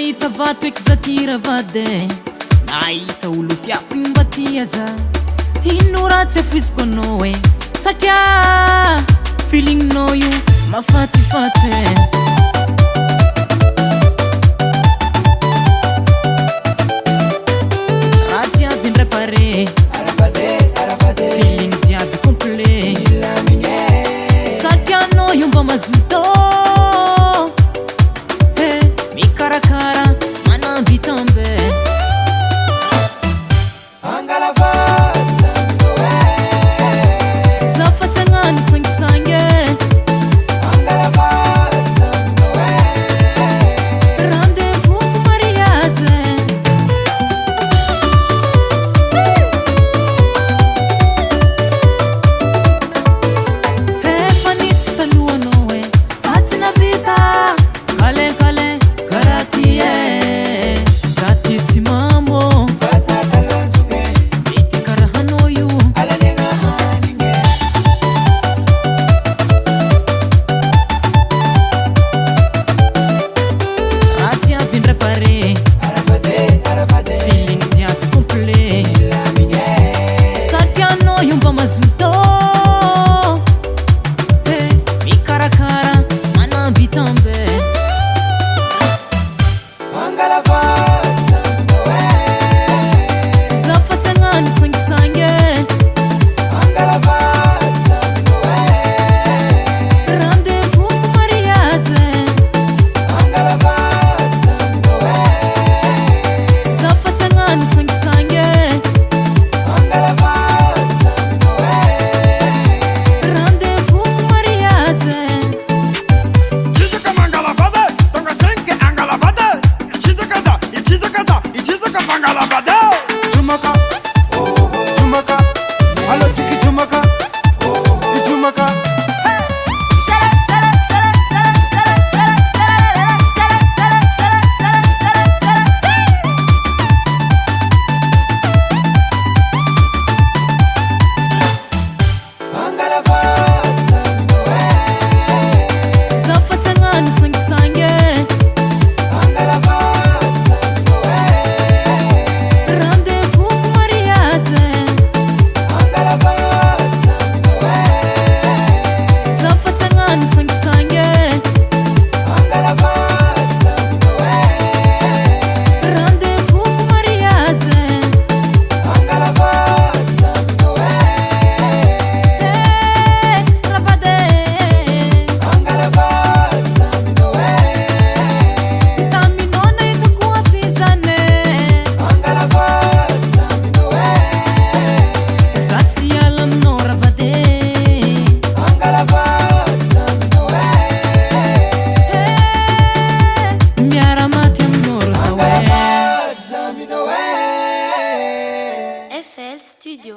nahita vato eky za ty ravade, nahita olo tiako igny mba tia za. Ino ratsy afiziko anao e, satria feelingnao io mafatifaty e. Ratsy aby ndray pare, feeling jiaby complet, satria anao io mba mazoto mikarakara manamby tambe. Za fa tsy agnano sangisangy rendez-vous ko mariage. Efa nisy talohanao e, fa tsy navita kale karaha ty e. Za ty tsy mamo mety karaha anao io. Ratsy aby ndray pare, feeling jiaby complet, satria anao io mba mazoto mikarakara manamby tambe. Za fa tsy agnano sangisangy rendez-vous ko mariage. Za fa tsy agnano sangisangy rendez-vous ko mariage. Ichizaka mangalavada, tonga senke angalavada. Ichizaka mangalavada. Chumaka, chumaka, halo chiki chumaka, ichumaka. Za fa tsy agnano sangisangy rendez-vous ko mariage. Za fa tsy agnano sangisangy rendez-vous ko mariage. Ravade taminao nahitako hafizane, za tsy hiala aminao ravade. Miaramaty aminao ro zaho e. FL Studio.